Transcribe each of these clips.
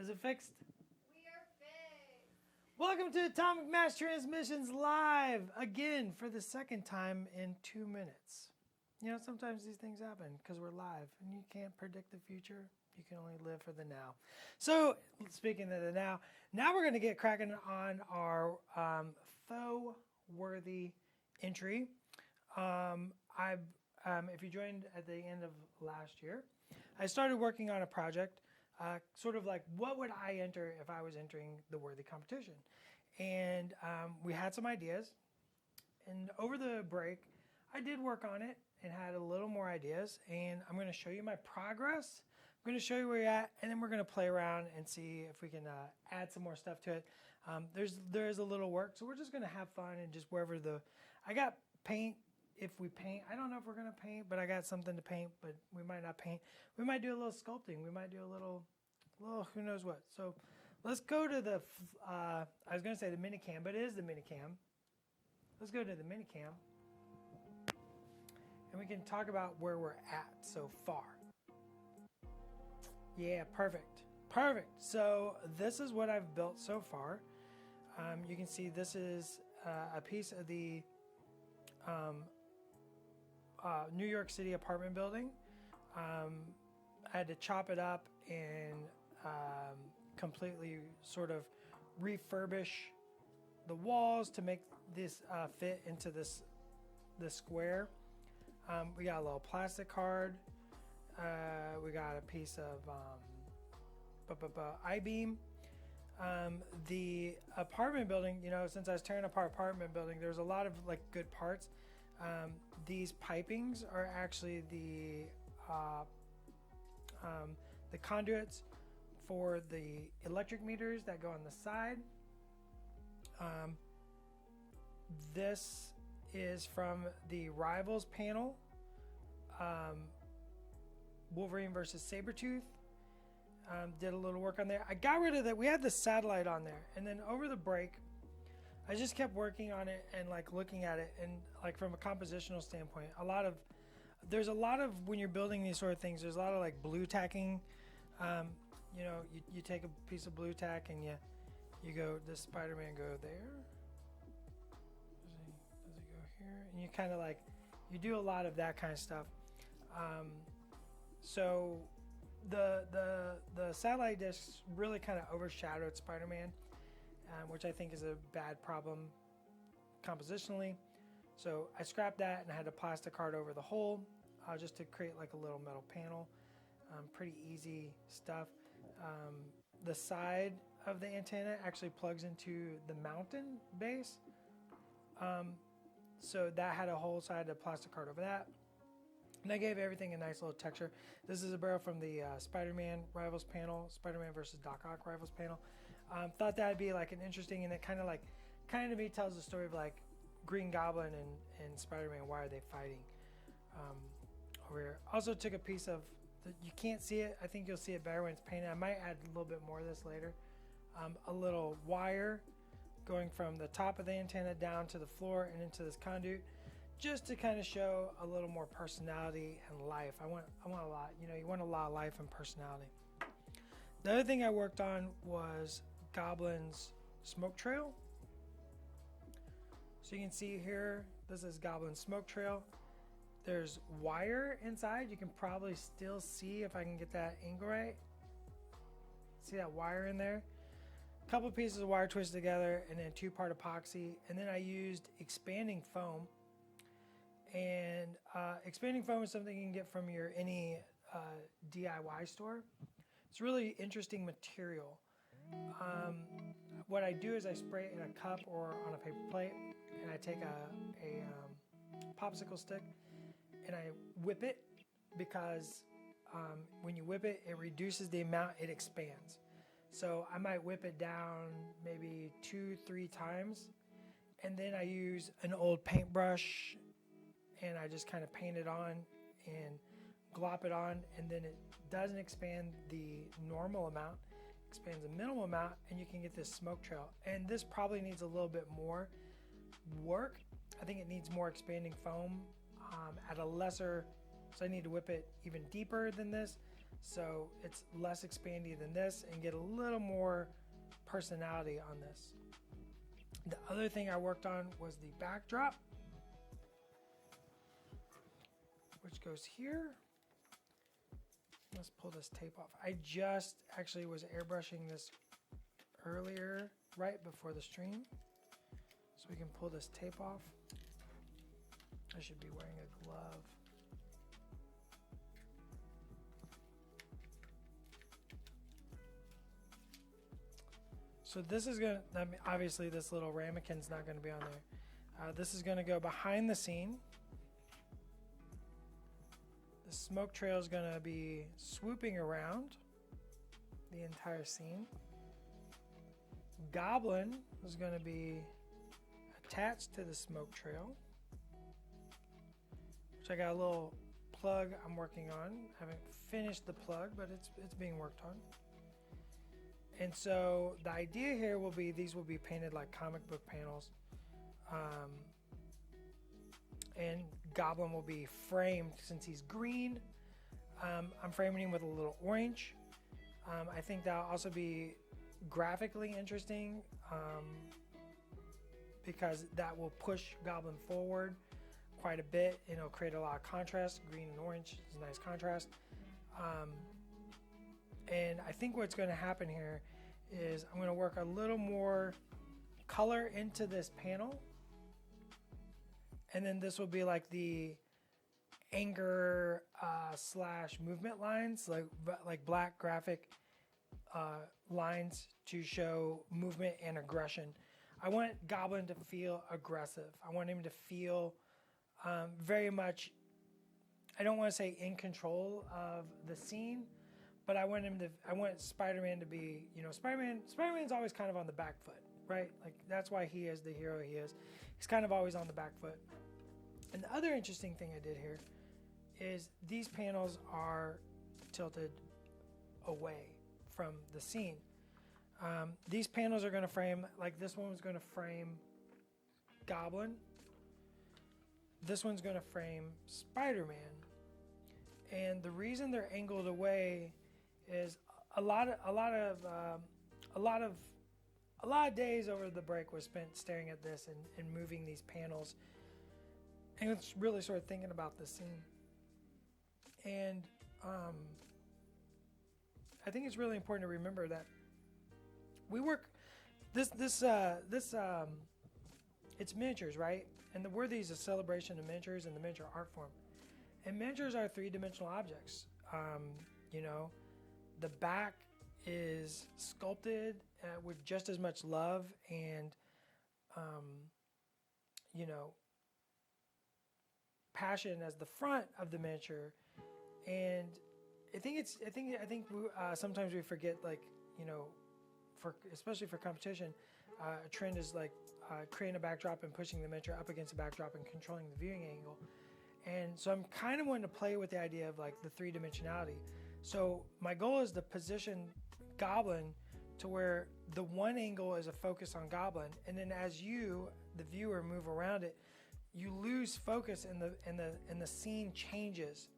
Is it fixed? We are fixed. Welcome to Atomic Mass Transmissions Live again for the second time in 2 minutes. You know, sometimes these things happen because we're live and you can't predict the future. You can only live for the now. So, speaking of the now we're going to get cracking on our faux-worthy entry. If you joined at the end of last year, I started working on a project, sort of like what would I enter if I was entering the worthy competition, and we had some ideas. And over the break, I did work on it and had a little more ideas. And I'm going to show you my progress. I'm going to show you where you're at, and then we're going to play around and see if we can add some more stuff to it. There's a little work, so we're just going to have fun and just wherever I got paint. If we paint, I don't know if we're going to paint, but I got something to paint, but we might not paint. We might do a little sculpting. We might do a little who knows what. So let's go to the, I was going to say the minicam, but it is the minicam. Let's go to the minicam, and we can talk about where we're at so far. Yeah, perfect. So this is what I've built so far. You can see this is a piece of the New York City apartment building. I had to chop it up and completely sort of refurbish the walls to make this fit into this square. We got a little plastic card. We got a piece of I-beam. The apartment building, you know, since I was tearing apart apartment building, there's a lot of like good parts. These pipings are actually the conduits for the electric meters that go on the side. This is from the Rivals panel, Wolverine versus Sabretooth. Did a little work on there. I got rid of that. We had the satellite on there, and then over the break, I just kept working on it and like looking at it, and like from a compositional standpoint, there's a lot of when you're building these sort of things, there's a lot of like blue tacking. You know, you take a piece of blue tack and you go, does Spider-Man go there? Does he go here? And you kind of like, you do a lot of that kind of stuff. So the satellite discs really kind of overshadowed Spider-Man, which I think is a bad problem compositionally. So I scrapped that and I had a plastic card over the hole just to create like a little metal panel. Pretty easy stuff. The side of the antenna actually plugs into the mountain base. So that had a hole, so I had a plastic card over that. And I gave everything a nice little texture. This is a barrel from the Spider-Man Rivals panel, Spider-Man versus Doc Ock Rivals panel. Thought that'd be like an interesting, and it kind of to me tells the story of like Green Goblin and Spider-Man. Why are they fighting over here? Also took a piece of, you can't see it. I think you'll see it better when it's painted. I might add a little bit more of this later. A little wire going from the top of the antenna down to the floor and into this conduit, just to kind of show a little more personality and life. I want a lot, you know, you want a lot of life and personality. The other thing I worked on was Goblin's smoke trail. So you can see here, this is Goblin's smoke trail. There's wire inside. You can probably still see if I can get that angle right. See that wire in there? A couple pieces of wire twisted together, and then 2-part epoxy. And then I used expanding foam. And expanding foam is something you can get from any DIY store. It's really interesting material. What I do is I spray it in a cup or on a paper plate, and I take a popsicle stick and I whip it, because when you whip it, it reduces the amount it expands. So I might whip it down maybe 2-3 times, and then I use an old paintbrush and I just kind of paint it on and glop it on, and then it doesn't expand the normal amount, expands the minimal amount, and you can get this smoke trail. And this probably needs a little bit more work. I think it needs more expanding foam at a lesser, so I need to whip it even deeper than this. So it's less expandy than this and get a little more personality on this. The other thing I worked on was the backdrop, which goes here. Let's pull this tape off. I just actually was airbrushing this earlier, right before the stream. So we can pull this tape off. I should be wearing a glove. So this is going to, obviously this little ramekin's not going to be on there. This is going to go behind the scene. The smoke trail is going to be swooping around the entire scene. Goblin is going to be attached to the smoke trail, which I got a little plug I'm working on. I haven't finished the plug, but it's being worked on. And so the idea here will be these will be painted like comic book panels. And Goblin will be framed since he's green. I'm framing him with a little orange. I think that'll also be graphically interesting because that will push Goblin forward quite a bit and it'll create a lot of contrast. Green and orange is a nice contrast. And I think what's going to happen here is I'm going to work a little more color into this panel. And then this will be like the anger slash movement lines, like black graphic lines to show movement and aggression. I want Goblin to feel aggressive. I want him to feel very much, I don't want to say in control of the scene, but I want Spider-Man to be, Spider-Man's always kind of on the back foot, right? Like that's why he is the hero he is. He's kind of always on the back foot. And the other interesting thing I did here is these panels are tilted away from the scene. These panels are going to frame, like this one was going to frame Goblin. This one's going to frame Spider-Man. And the reason they're angled away is a lot of days over the break was spent staring at this and moving these panels. And it's really sort of thinking about the scene. And I think it's really important to remember that we work it's miniatures, right? And the Worthy is a celebration of miniatures and the miniature art form. And miniatures are three-dimensional objects. The back is sculpted with just as much love and passion as the front of the miniature. And I think sometimes we forget, especially for competition, a trend is creating a backdrop and pushing the miniature up against the backdrop and controlling the viewing angle. And so I'm kind of wanting to play with the idea of the three-dimensionality. So my goal is to position Goblin to where the one angle is a focus on Goblin, and then as you, the viewer, move around it, you lose focus and the scene changes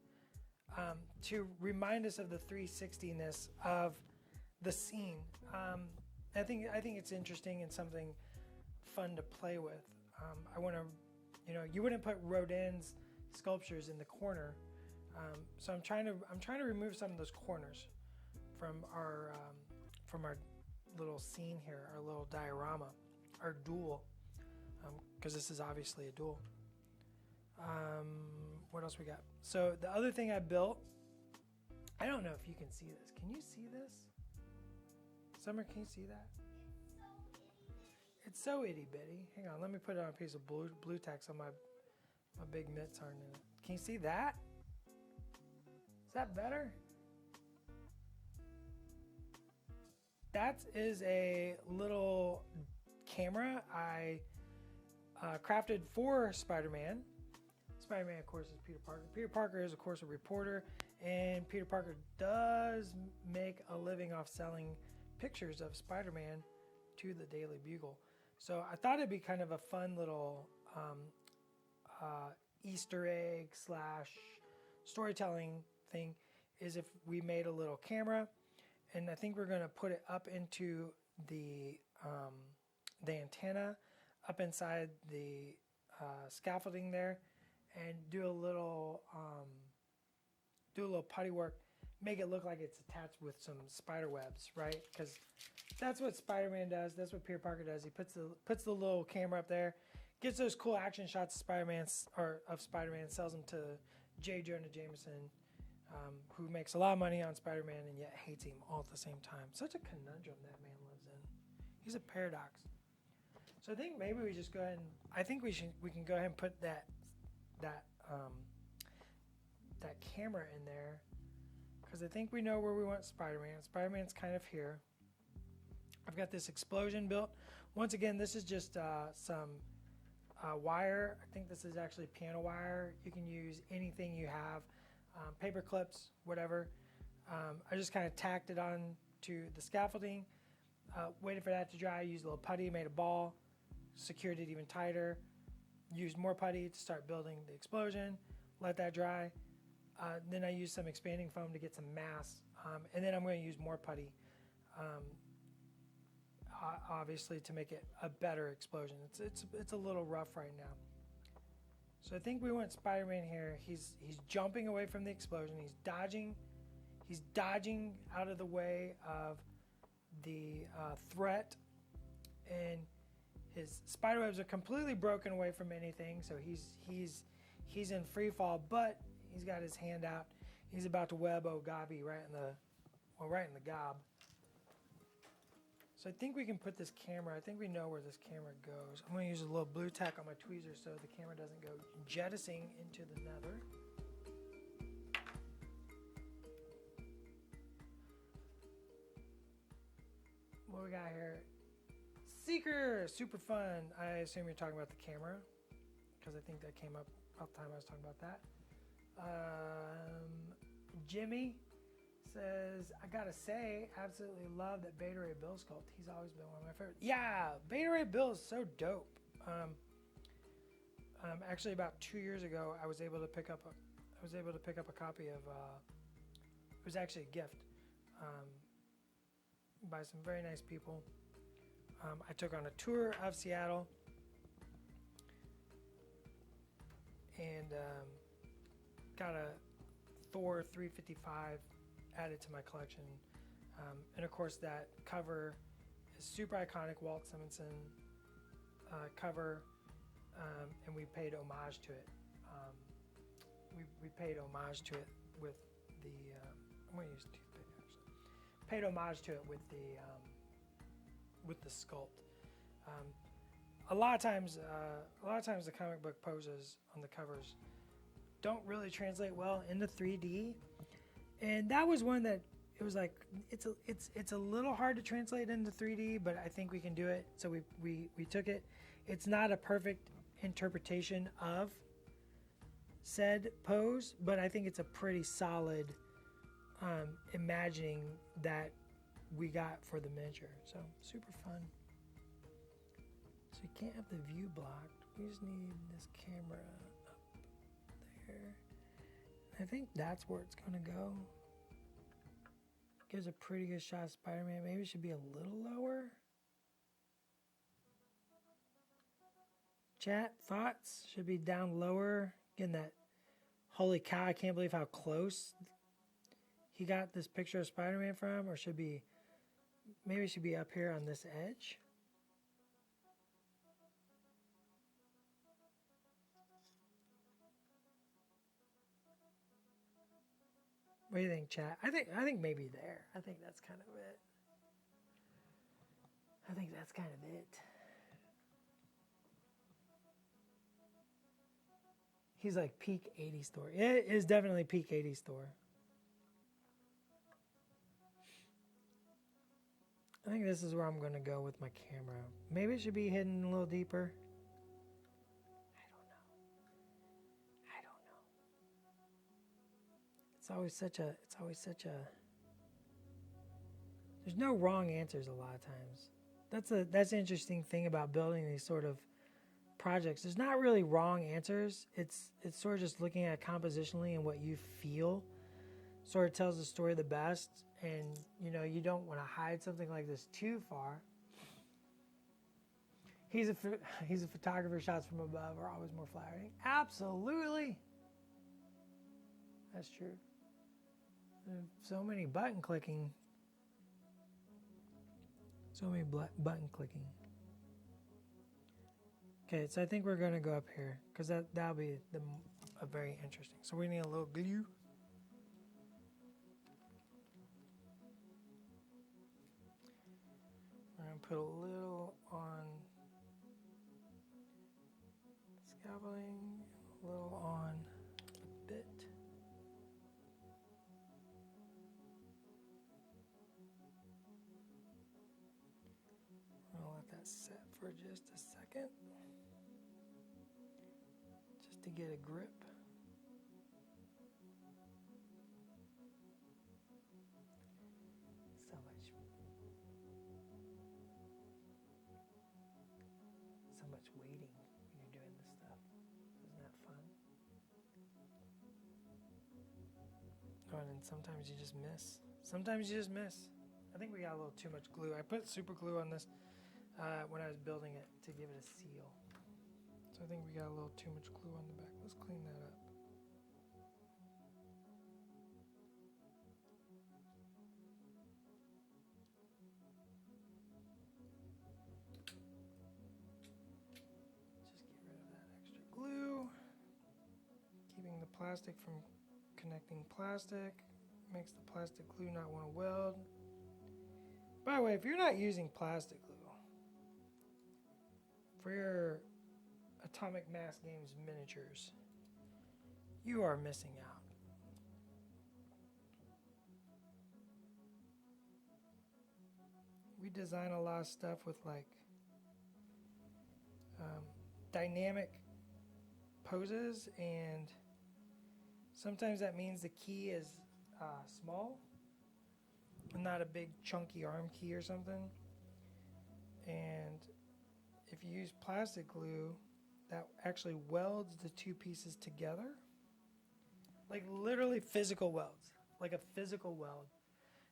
to remind us of the 360-ness of the scene. I think it's interesting and something fun to play with. I want to, you wouldn't put Rodin's sculptures in the corner, so I'm trying to remove some of those corners from our little scene here, our little diorama, our duel, because this is obviously a duel. What else we got? So the other thing I built, I don't know if you can see this. Can you see this? Summer, can you see that? It's so itty bitty. Hang on, let me put it on a piece of blue tack so my big mitts aren't in it. Can you see that? Is that better? That is a little camera I crafted for Spider-Man. Spider-Man, of course, is Peter Parker. Peter Parker is, of course, a reporter, and Peter Parker does make a living off selling pictures of Spider-Man to the Daily Bugle. So I thought it'd be kind of a fun little Easter egg / storytelling thing is if we made a little camera, and I think we're going to put it up into the antenna, up inside the scaffolding there, and do a little putty work, make it look like it's attached with some spider webs, right? Because that's what Spider-Man does. That's what Peter Parker does. He puts the little camera up there, gets those cool action shots of Spider-Man, sells them to J. Jonah Jameson, who makes a lot of money on Spider-Man and yet hates him all at the same time. Such a conundrum that man lives in. He's a paradox. So I think maybe we just go ahead and I think we can go ahead and put that camera in there, because I think we know where we want Spider-Man. Spider-Man's kind of here. I've got this explosion built. Once again, this is just some wire. I think this is actually piano wire. You can use anything you have, paper clips, whatever. I just kind of tacked it on to the scaffolding, waited for that to dry, used a little putty, made a ball, secured it even tighter, used more putty to start building the explosion, let that dry. Then I used some expanding foam to get some mass, and then I'm going to use more putty, obviously, to make it a better explosion. It's a little rough right now. So I think we want Spider-Man here. He's jumping away from the explosion. He's dodging out of the way of the threat, and his spiderwebs are completely broken away from anything. So he's in free fall, but he's got his hand out. He's about to web Gabi right in the gob. So I think we can put this camera. I think we know where this camera goes. I'm going to use a little blue tack on my tweezers so the camera doesn't go jettisoning into the nether. What we got here? Seeker, super fun. I assume you're talking about the camera, because I think that came up about the time I was talking about that. Jimmy says, I gotta say, absolutely love that Beta Ray Bill sculpt. He's always been one of my favorites. Yeah, Beta Ray Bill is so dope. Actually, about 2 years ago, I was able to pick up a copy of. It was actually a gift by some very nice people. I took on a tour of Seattle, and got a Thor 355 added to my collection, and of course that cover is super iconic Walt Simonson cover, and we paid homage to it. We paid homage to it with the I'm going to use toothpick actually. Paid homage to it with the sculpt. A lot of times the comic book poses on the covers don't really translate well into 3D, and that was one that it was like it's a little hard to translate into 3D, but I think we can do it. So we took it. It's not a perfect interpretation of said pose, but I think it's a pretty solid imagining that we got for the miniature. So super fun. So you can't have the view blocked. We just need this camera up there. I think that's where it's gonna go. Gives a pretty good shot of Spider-Man. Maybe it should be a little lower. Chat, thoughts? Should be down lower. Getting that, holy cow, I can't believe how close he got this picture of Spider-Man from. Or should be, maybe it should be up here on this edge. What do you think, chat? I think maybe there. I think that's kind of it. I think that's kind of it. He's like peak 80s Thor. It is definitely peak 80s Thor. I think this is where I'm going to go with my camera. Maybe it should be hidden a little deeper. I don't know. It's always such a there's no wrong answers a lot of times. That's the interesting thing about building these sort of projects. There's not really wrong answers. It's sort of just looking at compositionally and what you feel. sort of tells the story the best. And, you know, you don't want to hide something like this too far. He's a photographer. Shots from above are always more flattering. Absolutely. That's true. So many button clicking. So many button clicking. Okay, so I think we're going to go up here because that'll be a very interesting. So we need a little glue. We're going to put a little on scaffolding, a little on the bit. I'll let that set for just a second, just to get a grip. So much waiting when you're doing this stuff. Isn't that fun? Oh, and then sometimes you just miss. Sometimes you just miss. I think we got a little too much glue. I put super glue on this when I was building it to give it a seal. So I think we got a little too much glue on the back. Let's clean that up. Just get rid of that extra glue. Keeping the plastic from connecting plastic. Makes the plastic glue not want to weld. By the way, if you're not using plastic glue for your Atomic Mass Games miniatures, you are missing out. We design a lot of stuff with like dynamic poses, and sometimes that means the key is small and not a big chunky arm key or something. And if you use plastic glue, that actually welds the two pieces together, like literally physical welds, like a physical weld.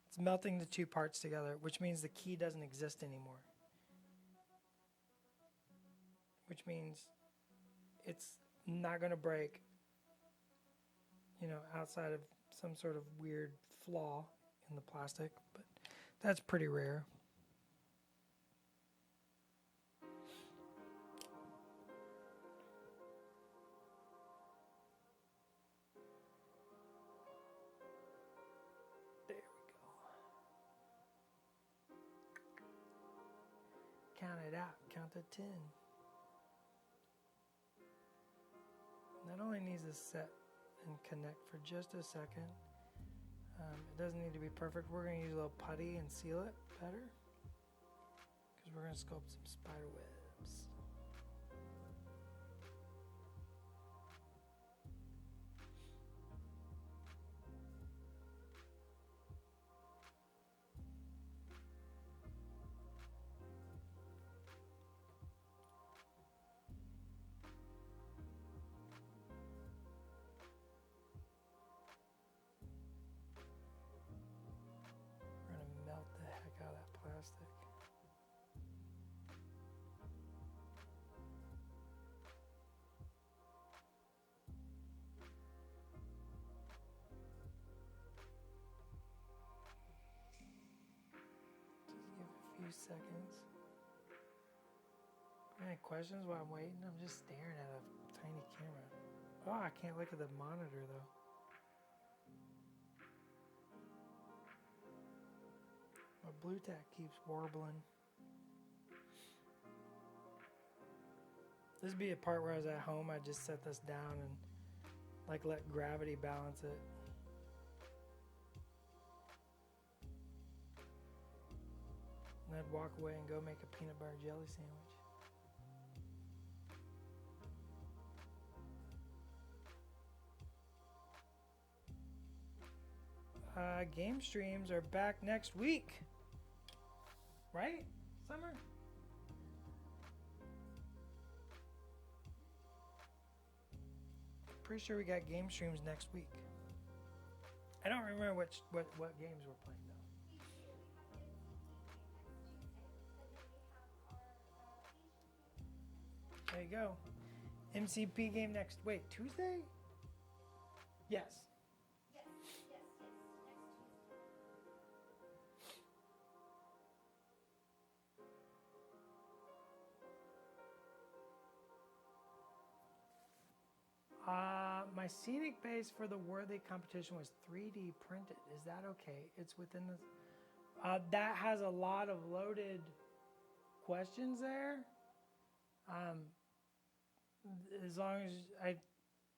It's melting the two parts together, which means the key doesn't exist anymore, which means it's not going to break, you know, outside of some sort of weird flaw in the plastic, but that's pretty rare. There we go. Count it out. Count to 10. That only needs to set and connect for just a second. It doesn't need to be perfect. We're going to use a little putty and seal it better, because we're going to sculpt some spider webs. Seconds. Any questions while I'm waiting? I'm just staring at a tiny camera. Oh, I can't look at the monitor though. My blue tack keeps warbling. This would be a part where I was at home. I just set this down and like let gravity balance it. And I'd walk away and go make a peanut butter jelly sandwich. Game streams are back next week. Right? Summer? Pretty sure we got game streams next week. I don't remember what games we're playing though. There you go. MCP game next. Wait, Tuesday? Yes. Yes, next Tuesday. My scenic base for the Worthy competition was 3D printed. Is that okay? It's within the. That has a lot of loaded questions there. As long as I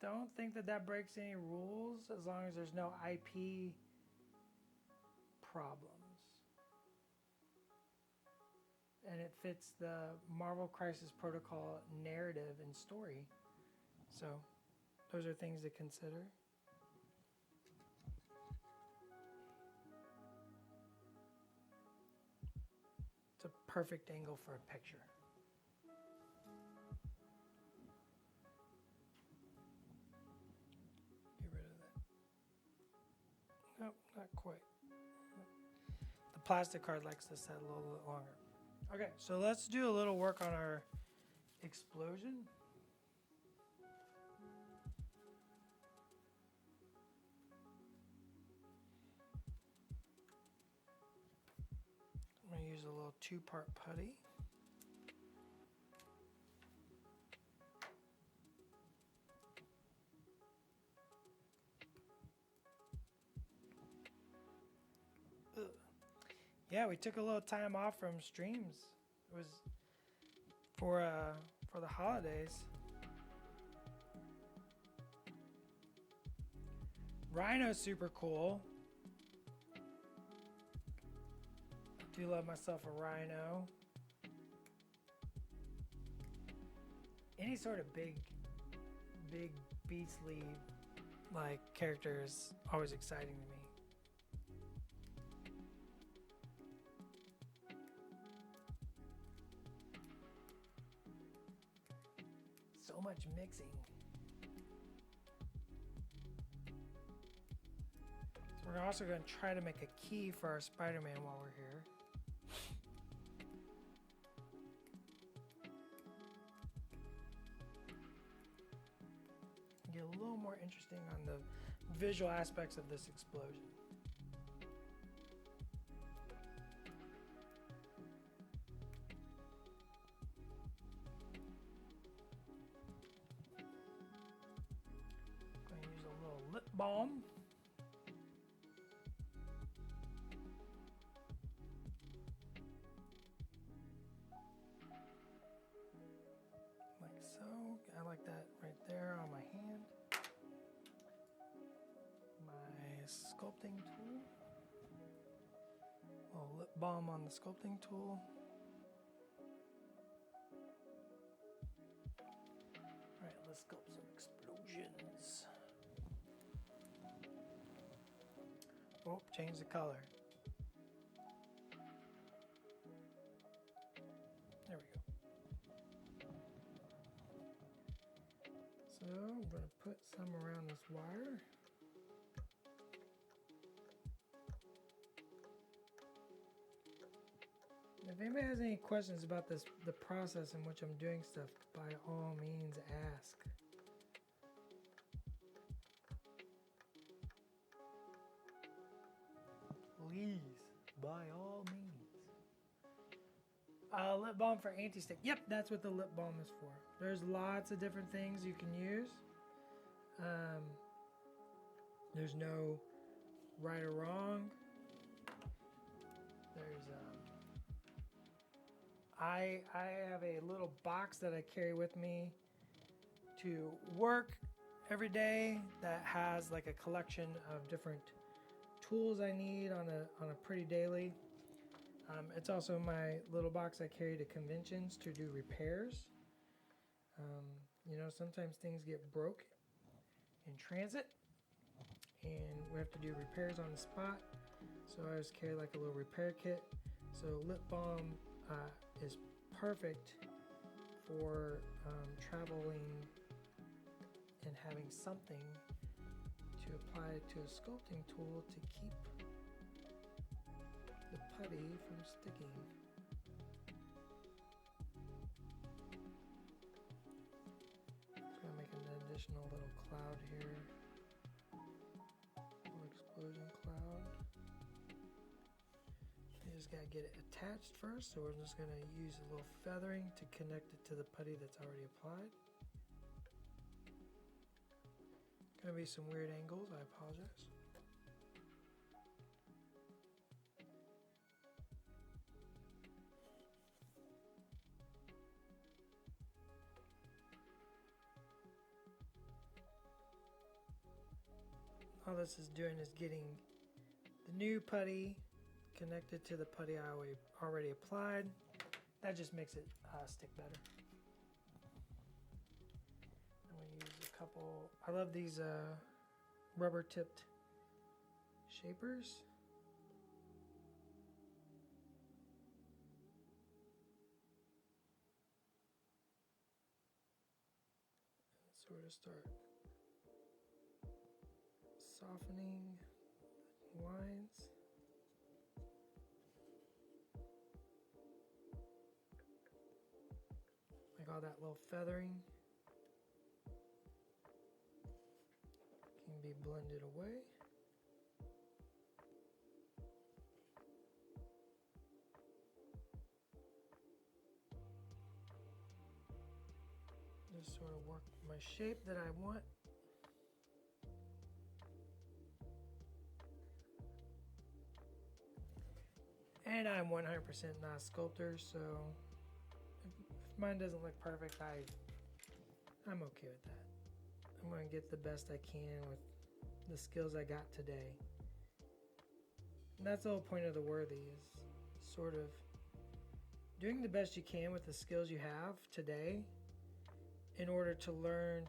don't think that breaks any rules, as long as there's no IP problems. And it fits the Marvel Crisis Protocol narrative and story. So those are things to consider. It's a perfect angle for a picture. Get rid of that. Nope, not quite. The plastic card likes to set a little bit longer. Okay, so let's do a little work on our explosion. I'm going to use a little 2-part putty. Ugh. Yeah, we took a little time off from streams. It was for the holidays. Rhino's super cool. I do love myself a rhino. Any sort of big beastly like character is always exciting to me. So much mixing. So we're also going to try to make a key for our Spider-Man while we're here. Get a little more interesting on the visual aspects of this explosion. Going to use a little lip balm. Like so. I like that right there on my hand. My sculpting tool. A little lip balm on the sculpting tool. Alright, let's sculpt some explosions. Oh, change the color. There we go. So I'm going to put some around this wire. If anybody has any questions about the process in which I'm doing stuff, by all means ask. Please, by all means. Lip balm for anti-stick. Yep, that's what the lip balm is for. There's lots of different things you can use. There's no right or wrong. There's I have a little box that I carry with me to work every day that has like a collection of different tools I need on a pretty daily. It's also my little box I carry to conventions to do repairs. You know, sometimes things get broke in transit and we have to do repairs on the spot. So I just carry like a little repair kit. So lip balm is perfect for traveling and having something to apply it to a sculpting tool to keep the putty from sticking. Just gonna make an additional little cloud here. Little explosion cloud. You just gotta get it attached first, so we're just gonna use a little feathering to connect it to the putty that's already applied. Gonna be some weird angles, I apologize. All this is doing is getting the new putty connected to the putty I already applied. That just makes it stick better. I'm going to use a couple. I love these rubber tipped shapers. And sort of start softening lines. Like all that little feathering can be blended away. Just sort of work my shape that I want. And I'm 100% not a sculptor, so if mine doesn't look perfect, I'm okay with that. I'm going to get the best I can with the skills I got today. And that's the whole point of the Worthy, is sort of doing the best you can with the skills you have today in order to learn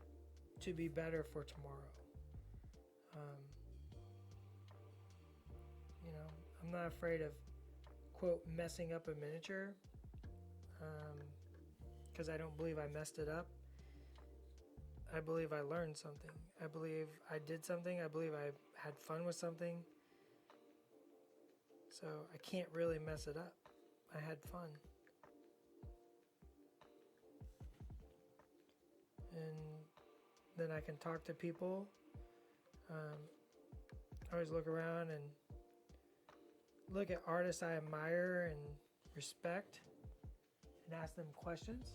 to be better for tomorrow. I'm not afraid of, quote, messing up a miniature, because I don't believe I messed it up. I believe I learned something. I believe I did something. I believe I had fun with something. So I can't really mess it up. I had fun. And then I can talk to people. I always look around and look at artists I admire and respect and ask them questions.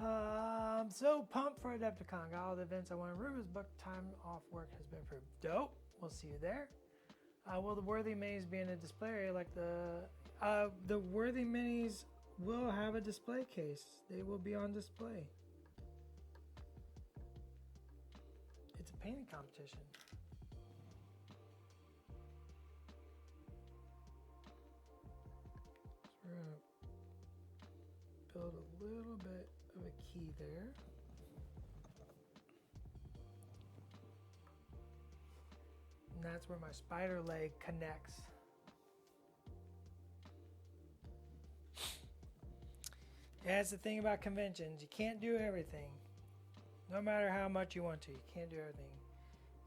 I'm so pumped for Adepticon. Got all the events I want to room. But time off work has been approved. Dope. We'll see you there. Will the Worthy Minis be in a display area like the Worthy Minis will have a display case. They will be on display. It's a painting competition. So we're going to build a little bit of a key there. And that's where my spider leg connects. That's the thing about conventions. You can't do everything. No matter how much you want to, you can't do everything.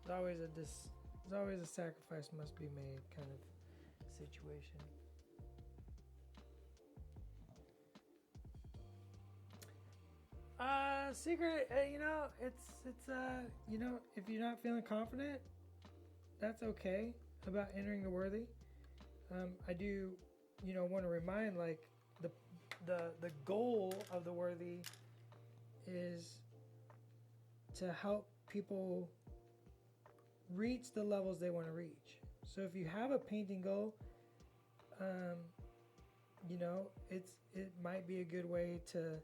There's always a sacrifice must be made kind of situation. Secret, if you're not feeling confident, that's okay about entering the Worthy. I do, want to remind, like, the goal of the Worthy is to help people reach the levels they want to reach. So if you have a painting goal, it might be a good way to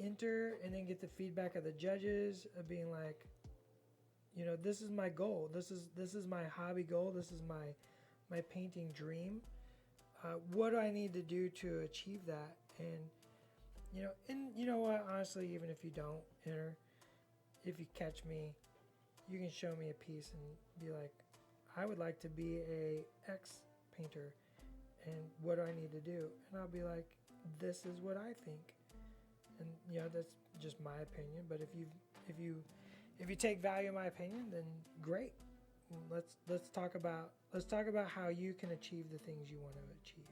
enter and then get the feedback of the judges of being like, this is my goal. This is my hobby goal. This is my painting dream. What do I need to do to achieve that? And you know what? Honestly, even if you don't enter, if you catch me, you can show me a piece and be like, I would like to be a X painter, and what do I need to do? And I'll be like, this is what I think. And that's just my opinion. But if you take value in my opinion, then great. Let's talk about how you can achieve the things you want to achieve.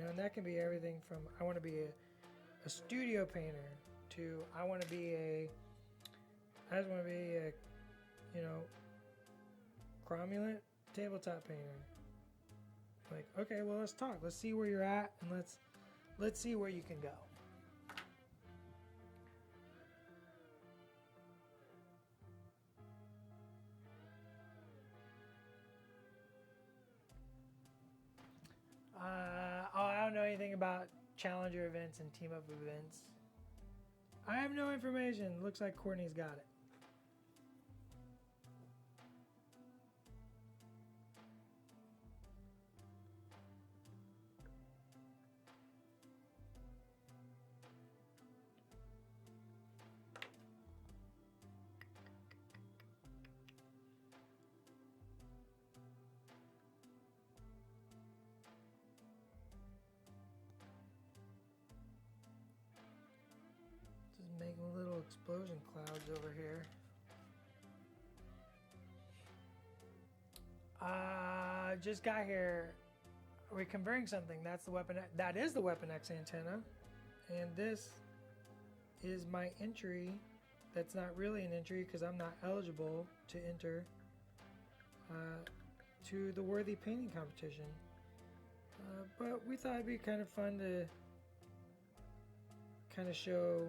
And that can be everything from I want to be a studio painter to I just want to be a cromulent tabletop painter. Like, okay, well, let's talk. Let's see where you're at, and let's see where you can go. I don't know anything about challenger events and team up events. I have no information. Looks like Courtney's got it. Making little explosion clouds over here. Just got here. We're converting something. That's the weapon. That is the Weapon X antenna, and this is my entry. That's not really an entry because I'm not eligible to enter to the Worthy Painting Competition. But we thought it'd be kind of fun to kind of show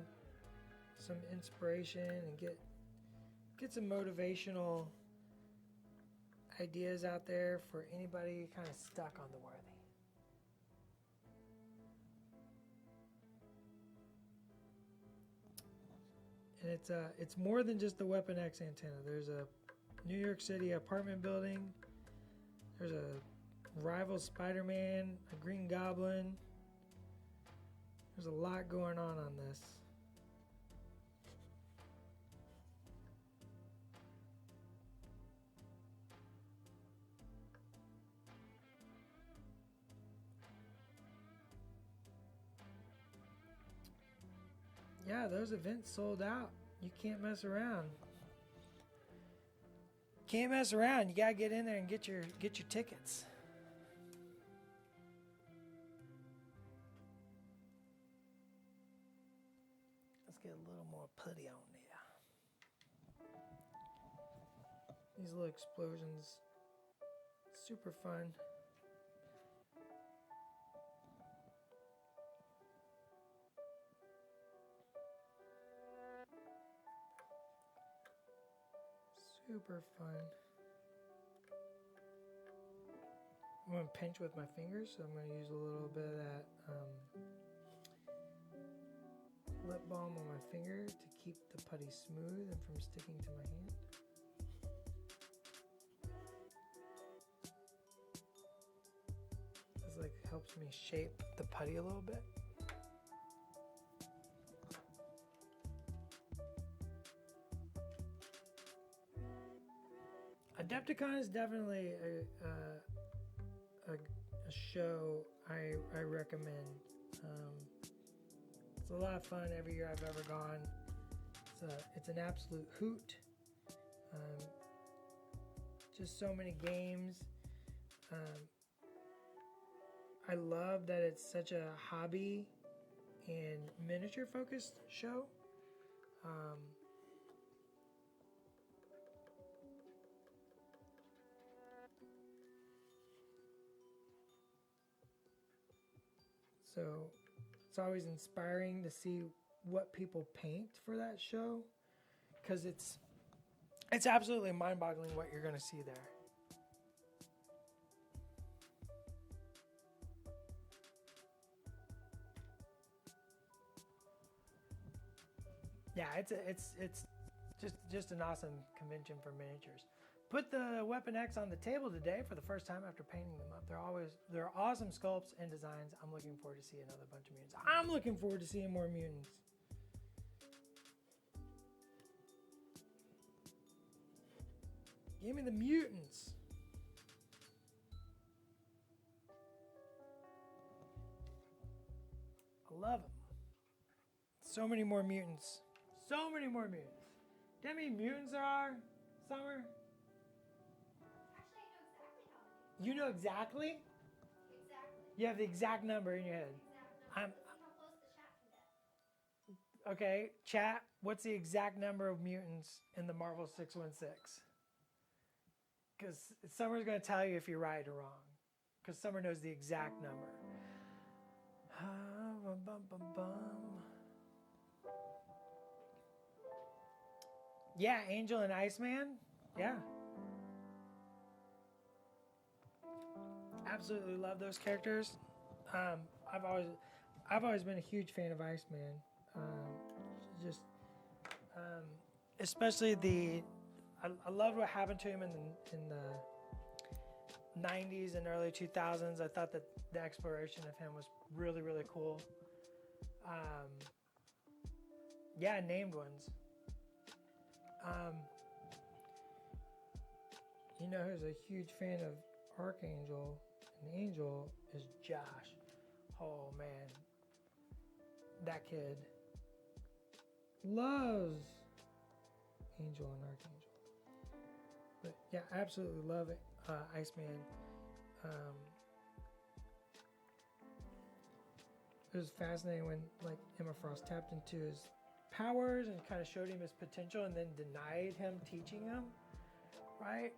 some inspiration and get some motivational ideas out there for anybody kind of stuck on the Worthy. And it's more than just the Weapon X antenna. There's a New York City apartment building. There's a rival Spider-Man, a Green Goblin. There's a lot going on this. Yeah, those events sold out. You can't mess around. Can't mess around. You gotta get in there and get your tickets. Let's get a little more putty on there. These little explosions, super fun. Super fun. I'm going to pinch with my fingers, so I'm going to use a little bit of that lip balm on my finger to keep the putty smooth and from sticking to my hand. This helps me shape the putty a little bit. Adepticon is definitely a show I recommend. It's a lot of fun every year I've ever gone. It's an absolute hoot. Just so many games. I love that it's such a hobby and miniature focused show. So it's always inspiring to see what people paint for that show, because it's absolutely mind-boggling what you're going to see there. Yeah, it's just an awesome convention for miniatures. Put the Weapon X on the table today for the first time after painting them up. They're awesome sculpts and designs. I'm looking forward to seeing another bunch of mutants. I'm looking forward to seeing more mutants. Give me the mutants. I love them. So many more mutants. So many more mutants. Do you know how many mutants there are, Summer? Actually, I know exactly how many. You know exactly? Exactly. You have the exact number in your head. Exact I'm number. Let's see how close the chat can get. okay. Chat. What's the exact number of mutants in the Marvel 616? Because Summer's gonna tell you if you're right or wrong. Because Summer knows the exact number. Bum, bum, bum, bum. Yeah, Angel and Iceman. Yeah. Absolutely love those characters. Um, I've always been a huge fan of Iceman. Just especially I loved what happened to him in the 90s and early 2000s. I thought that the exploration of him was really, really cool. Yeah, named ones. You know who's a huge fan of Archangel and Angel is Josh. Oh man, that kid loves Angel and Archangel. But yeah, absolutely love it. Iceman. It was fascinating when like Emma Frost tapped into his powers and kind of showed him his potential and then denied him teaching him, right?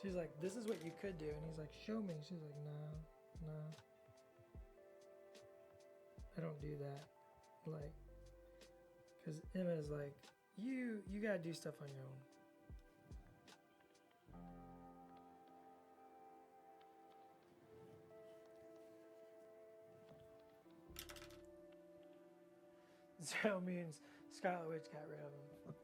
She's like, this is what you could do. And he's like, show me. She's like, no. I don't do that. Like, because Emma's like, you got to do stuff on your own. So means Scarlet Witch got rid of him.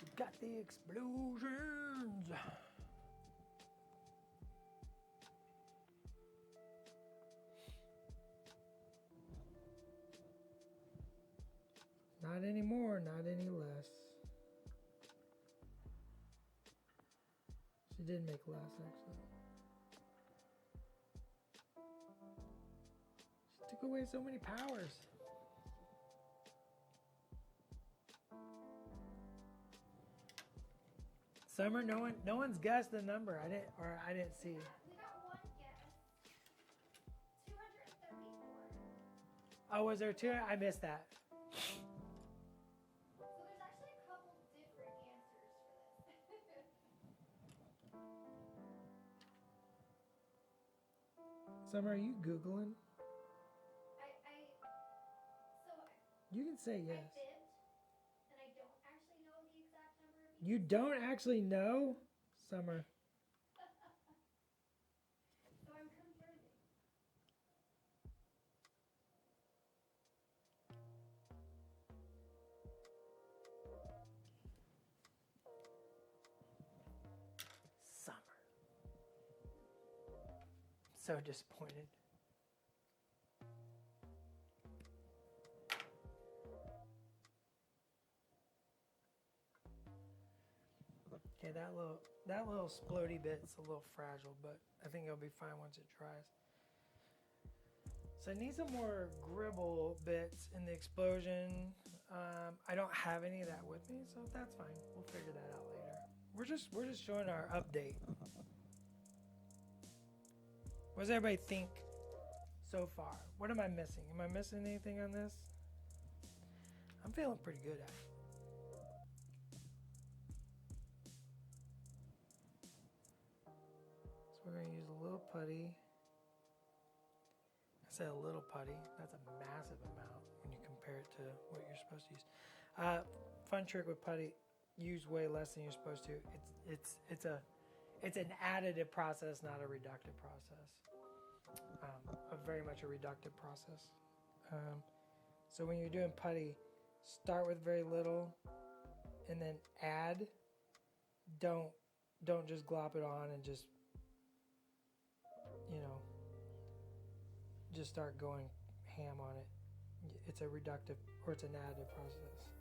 We got the explosions. Not anymore, not any less. She did make less, actually. She took away so many powers. Summer, no one's guessed the number. I didn't see. We got one guess. 234. Oh, was there two? I missed that. So there's actually a couple different answers for this. Summer, are you Googling? So You can say yes. I fibbed, and I don't actually know the exact number of You don't actually know? Summer. So I'm confirming. Summer. So disappointed. Okay, that little splody bit's a little fragile, but I think it'll be fine once it dries. So I need some more gribble bits in the explosion. I don't have any of that with me, so that's fine. We'll figure that out later. We're just showing our update. What does everybody think so far? What am I missing? Am I missing anything on this? I'm feeling pretty good at it. So we're going to use a little putty. I said a little putty. That's a massive amount when you compare it to what you're supposed to use. Fun trick with putty: use way less than you're supposed to. It's an additive process, not a reductive process. Very much a reductive process. So when you're doing putty, start with very little and then add. Don't just glop it on and just, you know, just start going ham on it. It's a reductive, or it's an additive process.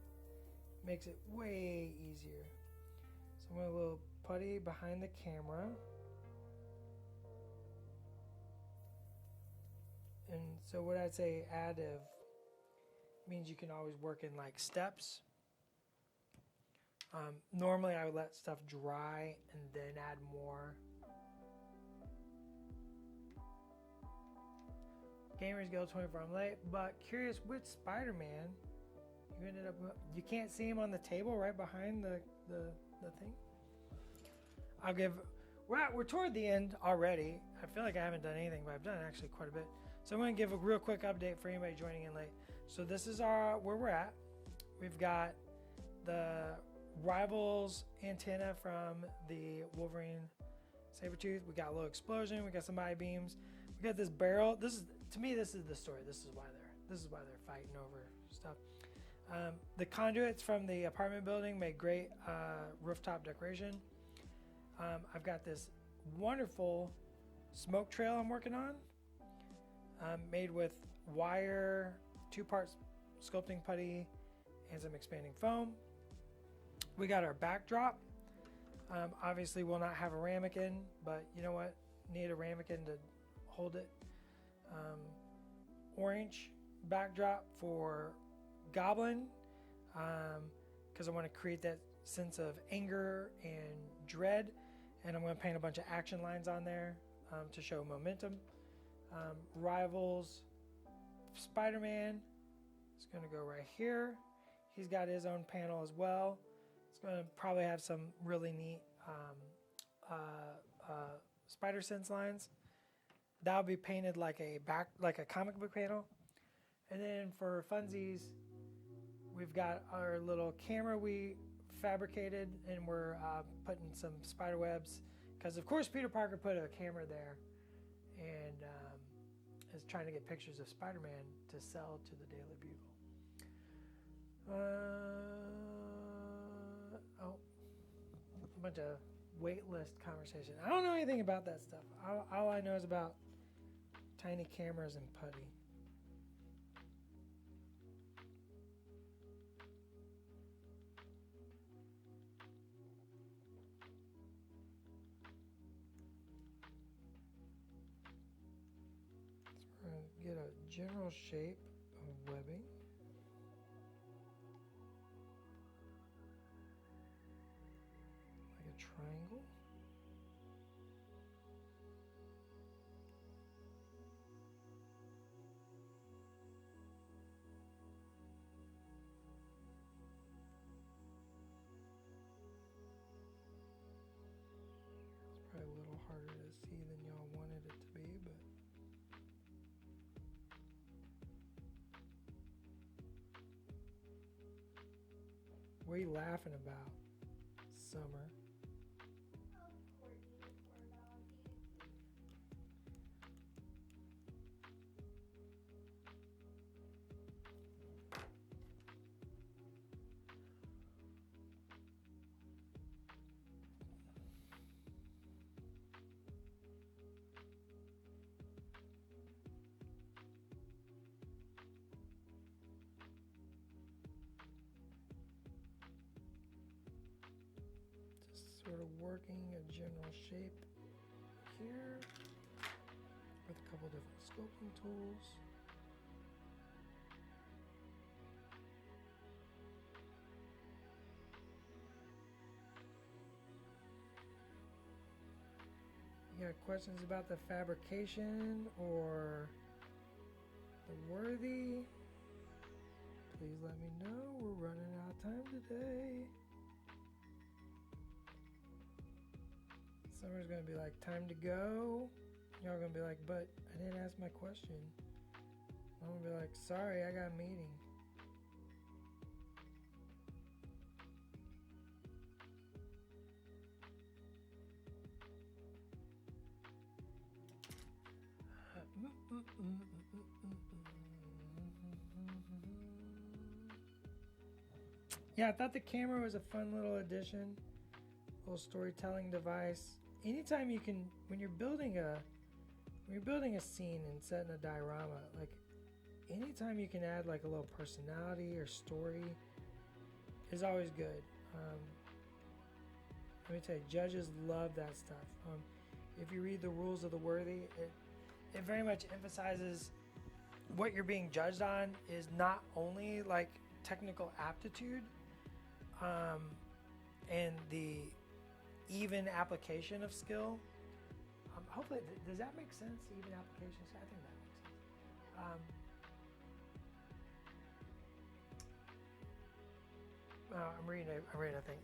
Makes it way easier. So I'm going to a little putty behind the camera. And so what I'd say additive means you can always work in like steps. Normally I would let stuff dry and then add more. Gamers Guild 24, I'm late, but curious which Spider-Man you ended up. You can't see him on the table right behind the thing. I'll give. We're toward the end already. I feel like I haven't done anything, but I've done actually quite a bit. So I'm going to give a real quick update for anybody joining in late. So this is where we're at. We've got the Rivals antenna from the Wolverine Sabretooth. We got a little explosion. We got some I-beams. We got this barrel. This is the story. This is why they're fighting over stuff. The conduits from the apartment building made great rooftop decoration. I've got this wonderful smoke trail I'm working on, made with wire, 2 parts sculpting putty, and some expanding foam. We got our backdrop. Obviously, we'll not have a ramekin, but you know what? Need a ramekin to hold it. Orange backdrop for Goblin, because I want to create that sense of anger and dread, and I'm going to paint a bunch of action lines on there to show momentum. Rivals Spider-Man is going to go right here. He's got his own panel as well. It's going to probably have some really neat spider sense lines. That'll be painted like a comic book panel. And then for funsies, we've got our little camera we fabricated, and we're putting some spider webs, because of course Peter Parker put a camera there and is trying to get pictures of Spider-Man to sell to the Daily Bugle. A bunch of wait list conversation. I don't know anything about that stuff. All I know is about tiny cameras and putty. So we're going to get a general shape of webbing. Like a triangle. A little harder to see than y'all wanted it to be, but what are you laughing about, Summer? Sort of working a general shape here with a couple different sculpting tools. You got questions about the fabrication or the worthy? Please let me know. We're running out of time today. Summer's gonna be like, time to go. Y'all gonna be like, but I didn't ask my question. I'm gonna be like, sorry, I got a meeting. Yeah, I thought the camera was a fun little addition, little storytelling device. Anytime you can, when you're building a scene and setting a diorama, like anytime you can add like a little personality or story is always good. Let me tell you, judges love that stuff. If you read the rules of the worthy, it very much emphasizes what you're being judged on is not only like technical aptitude and the even application of skill. Hopefully, does that make sense? Even application? I think that makes sense. I'm reading a thing.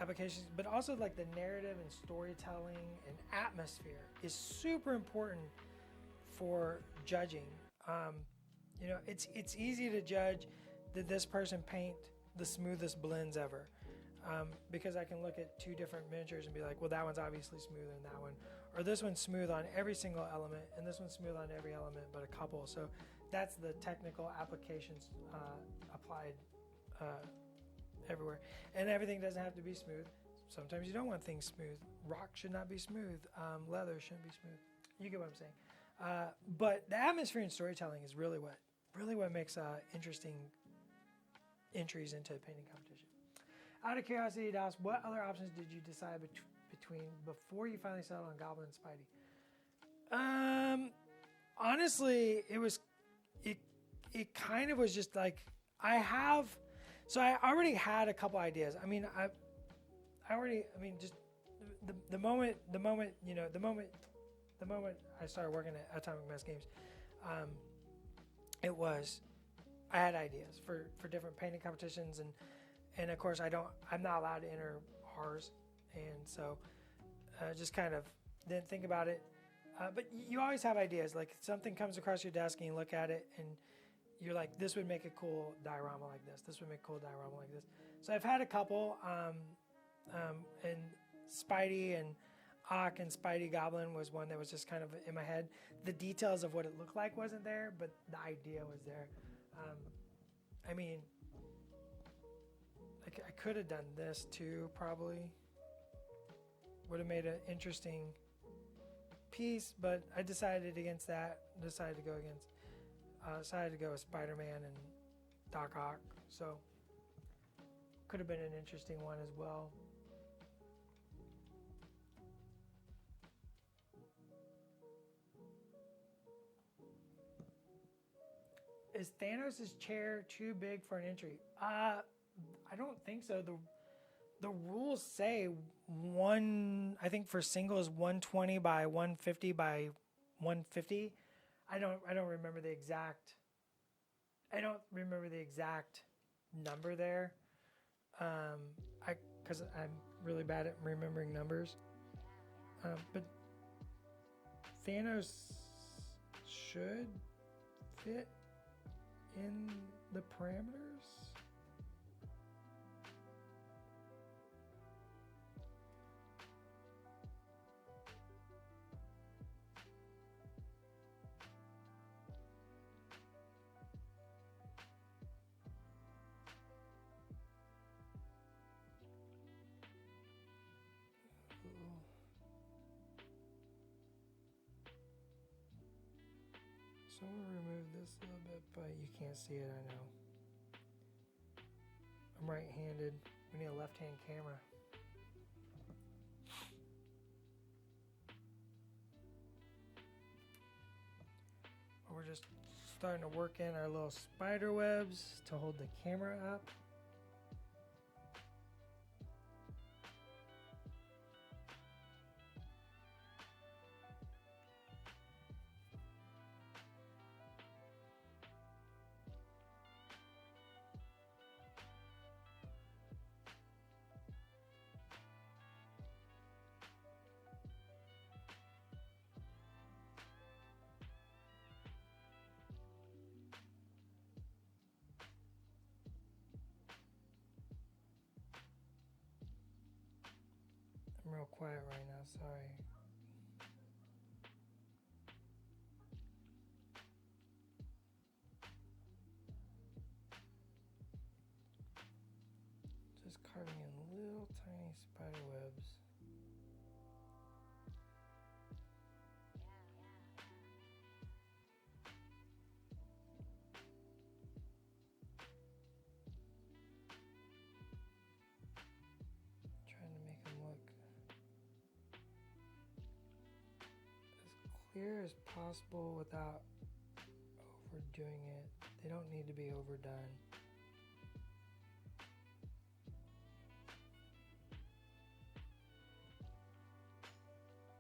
Applications, but also like the narrative and storytelling and atmosphere is super important for judging. You know, it's easy to judge, did this person paint the smoothest blends ever? Because I can look at two different miniatures and be like, well, that one's obviously smoother than that one, or this one's smooth on every single element, and this one's smooth on every element but a couple. So that's the technical applications applied everywhere. And everything doesn't have to be smooth. Sometimes you don't want things smooth. Rock should not be smooth. Leather shouldn't be smooth. You get what I'm saying. But the atmosphere and storytelling is really what makes interesting entries into a painting competition. Out of curiosity, Dallas, what other options did you decide between before you finally settled on Goblin and Spidey? Honestly, it kind of was just like I already had a couple ideas. I mean, just the moment I started working at Atomic Mass Games, I had ideas for different painting competitions, and of course I'm not allowed to enter ours, and so just kind of didn't think about it. But you always have ideas. Like something comes across your desk and you look at it and you're like, this would make a cool diorama like this. This would make a cool diorama like this. So I've had a couple, and Spidey and Ock and Spidey Goblin was one that was just kind of in my head. The details of what it looked like wasn't there, but the idea was there. I mean, I could have done this too, probably. Would have made an interesting piece, but I decided against that. Decided to go with Spider-Man and Doc Ock. So could have been an interesting one as well. Is Thanos' chair too big for an entry? I don't think so. The rules say I think for single is 120 by 150 by 150. I don't remember the exact number there. Because I'm really bad at remembering numbers. But Thanos should fit in the parameters. So I'm going to remove this a little bit, but you can't see it, I know. I'm right-handed. We need a left-hand camera. We're just starting to work in our little spider webs to hold the camera up. I'm real quiet right now, sorry. spider webs. Trying to make them look as clear as possible without overdoing it. They don't need to be overdone.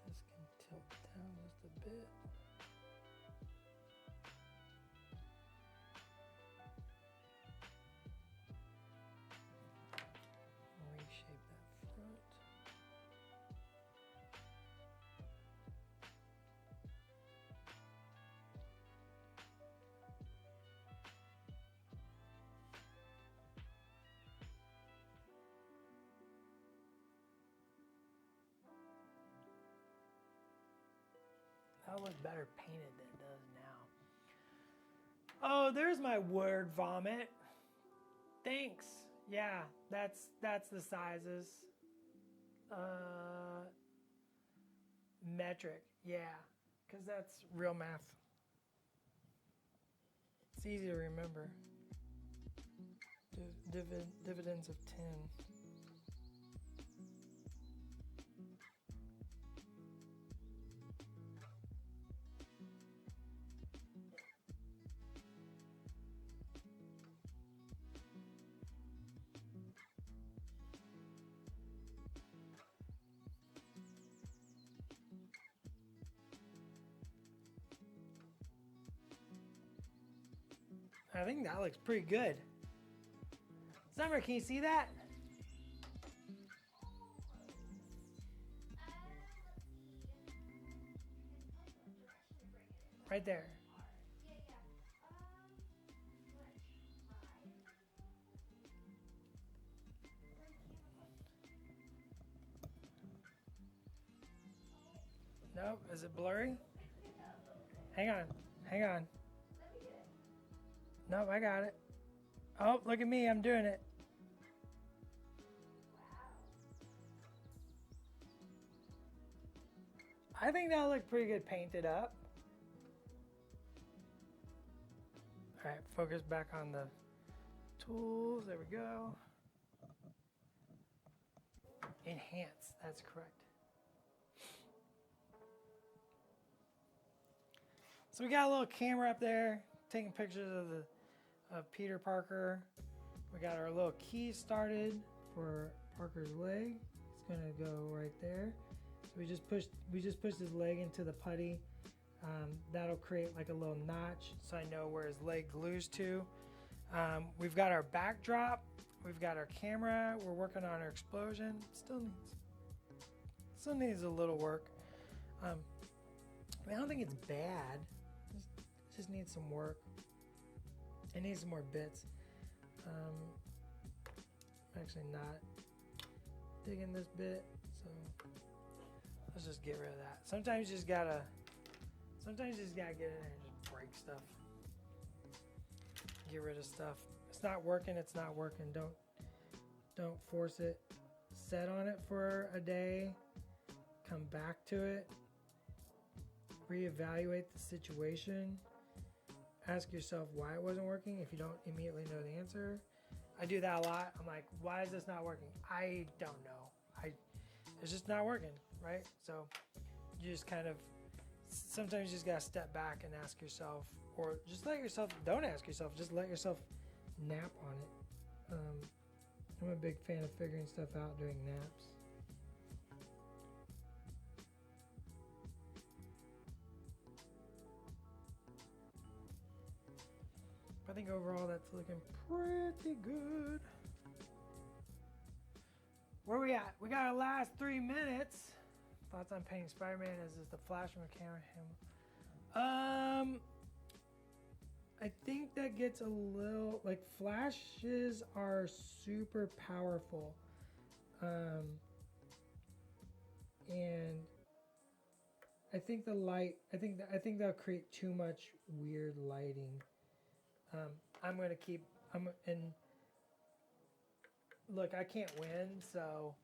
This can tilt down just a bit. Reshape that front. That'll look better painted than it does now. Oh, there's my word vomit. Thanks. Yeah, that's the sizes. Metric. Yeah, because that's real math. It's easy to remember. Dividends of 10. I think that looks pretty good. Summer, can you see that? Right there. Nope, is it blurry? Hang on, hang on. Nope, I got it. Oh, look at me, I'm doing it. I think that'll look pretty good painted up. All right, focus back on the tools. There we go. Enhance, that's correct. So we got a little camera up there taking pictures of Peter Parker. We got our little key started for Parker's leg. It's gonna go right there. So we just pushed his leg into the putty. That'll create like a little notch so I know where his leg glues to. We've got our backdrop. We've got our camera. We're working on our explosion. Still needs a little work. I don't think it's bad. It just needs some work. It needs some more bits. I'm actually not digging this bit, so let's just get rid of that. Sometimes you just gotta get in there and just break stuff. Get rid of stuff. It's not working, it's not working. Don't force it. Set on it for a day. Come back to it. Reevaluate the situation. Ask yourself why it wasn't working if you don't immediately know the answer. I do that a lot. I'm like, why is this not working? I don't know. It's just not working, right? So you just kind of, sometimes you just gotta step back and ask yourself, or just let yourself, don't ask yourself, just let yourself nap on it. I'm a big fan of figuring stuff out during naps. I think overall that's looking pretty good. Where we at? We got our last 3 minutes. Thoughts on painting Spider-Man as is the Flash from a camera him. I think that gets a little, like, flashes are super powerful. And I think the light, I think that'll create too much weird lighting. I'm gonna keep, and look, I can't win, so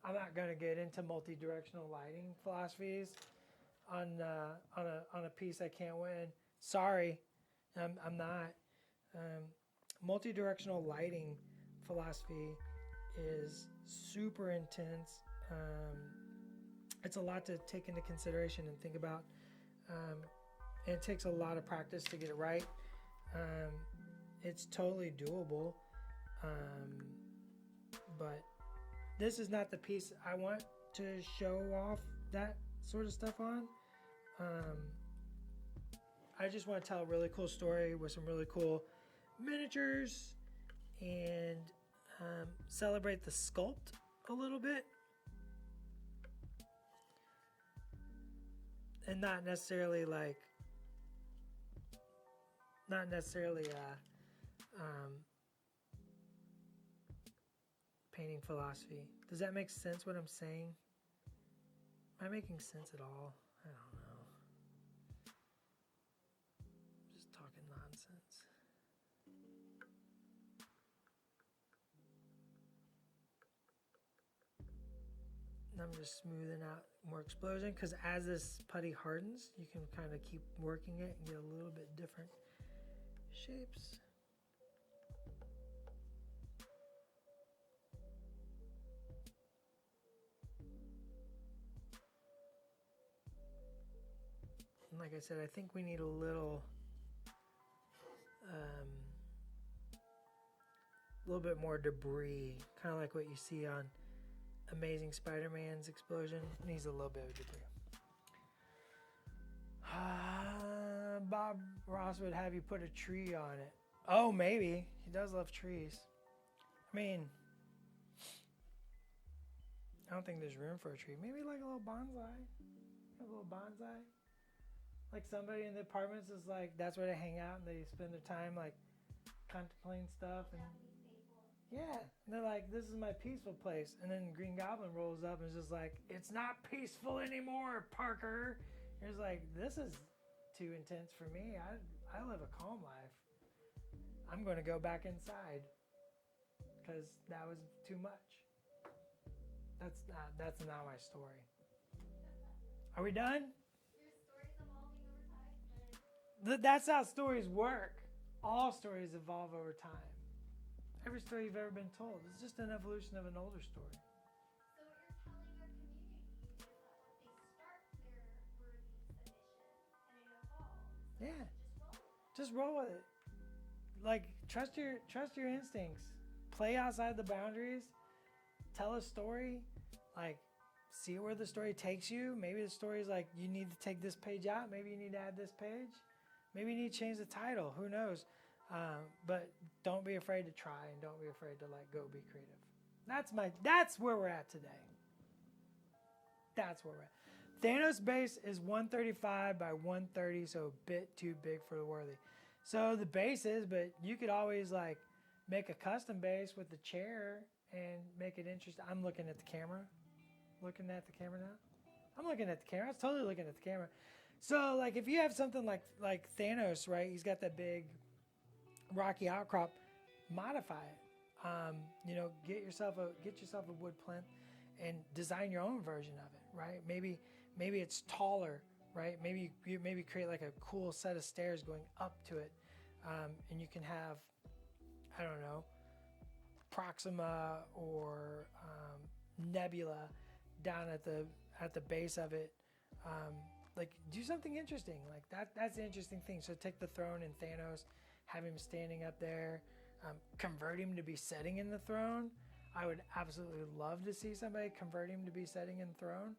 I'm not going to get into multi-directional lighting philosophies on a piece I can't win. Sorry, I'm not. Multi-directional lighting philosophy is super intense. It's a lot to take into consideration and think about. And it takes a lot of practice to get it right. It's totally doable. But this is not the piece I want to show off that sort of stuff on. I just want to tell a really cool story with some really cool miniatures and celebrate the sculpt a little bit. And not necessarily painting philosophy. Does that make sense what I'm saying? Am I making sense at all? I don't know. Just talking nonsense. And I'm just smoothing out more explosion because as this putty hardens, you can kind of keep working it and get a little bit different shapes. And like I said, I think we need a little bit more debris, kind of like what you see on Amazing Spider-Man's explosion. Needs a little bit of debris. Bob Ross would have you put a tree on it. Oh, maybe. He does love trees. I mean, I don't think there's room for a tree. Maybe like a little bonsai. A little bonsai. Like somebody in the apartments is like, that's where they hang out and they spend their time like contemplating stuff. And yeah, and they're like, this is my peaceful place. And then Green Goblin rolls up and is just like, it's not peaceful anymore, Parker. And it's like, this is too intense for me. I live a calm life. I'm going to go back inside because that was too much. That's not my story. Are we done? Your story's evolving over time. That's how stories work. All stories evolve over time. Every story you've ever been told is just an evolution of an older story. So what you're telling our community is that they start their worthy submission and it evolves. Yeah. Just roll Just roll with with it. it. Like trust your instincts. Play outside the boundaries. Tell a story. Like see where the story takes you. Maybe the story is like you need to take this page out. Maybe you need to add this page. Maybe you need to change the title. Who knows? But don't be afraid to try and don't be afraid to go be creative. That's where we're at today. That's where we're at. Thanos base is 135 by 130, so a bit too big for the worthy. So the base is, but you could always make a custom base with the chair and make it interesting. I'm looking at the camera. Looking at the camera now? I'm looking at the camera. I was totally looking at the camera. So if you have something like Thanos, right? He's got that big rocky outcrop, modify it. Get yourself a wood plinth and design your own version of it, right? Maybe it's taller, right? Maybe you create like a cool set of stairs going up to it, and you can have, I don't know, Proxima or Nebula down at the base of it. Do something interesting like that. That's the interesting thing. So take the throne and Thanos, have him standing up there, convert him to be sitting in the throne. I would absolutely love to see somebody convert him to be sitting in the throne.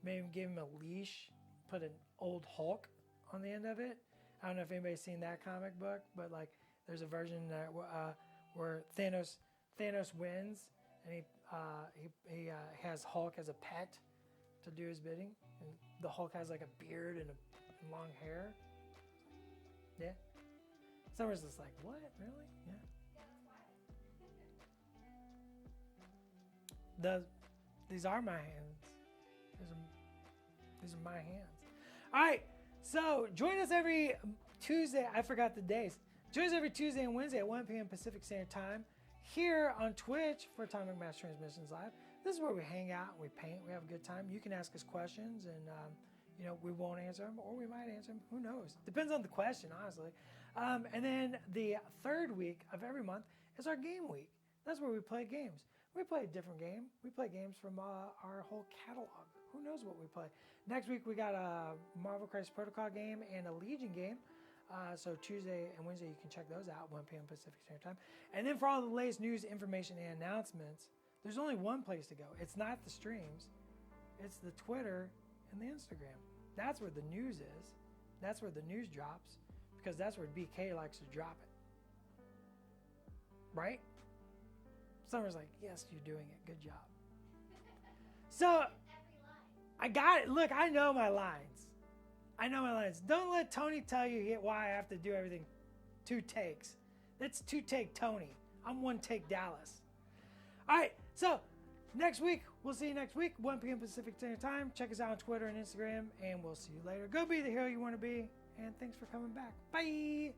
Maybe give him a leash, put an old Hulk on the end of it. I don't know if anybody's seen that comic book, but there's a version where Thanos wins, and he has Hulk as a pet to do his bidding, and the Hulk has a beard and long hair. Yeah. Someone's just like, what? Really? Yeah. These are my hands. These are my hands. All right. So join us every Tuesday. I forgot the days. Join us every Tuesday and Wednesday at 1 p.m. Pacific Standard Time here on Twitch for Atomic Mass Transmissions Live. This is where we hang out, we paint, we have a good time. You can ask us questions, and you know, we won't answer them, or we might answer them. Who knows? Depends on the question, honestly. And then the third week of every month is our game week. That's where we play games. We play a different game. We play games from our whole catalog. Who knows what we play? Next week we got a Marvel Crisis Protocol game and a Legion game. So Tuesday and Wednesday you can check those out, 1 p.m. Pacific Standard Time. And then for all the latest news, information, and announcements, there's only one place to go. It's not the streams. It's the Twitter and the Instagram. That's where the news is. That's where the news drops, because that's where BK likes to drop it. Right? Summer's like, yes, you're doing it. Good job. So, I got it. Look, I know my lines. I know my lines. Don't let Tony tell you why I have to do everything 2 takes. That's 2 take Tony. I'm 1 take Dallas. All right, so next week, we'll see you next week, 1 p.m. Pacific Standard Time. Check us out on Twitter and Instagram, and we'll see you later. Go be the hero you want to be, and thanks for coming back. Bye.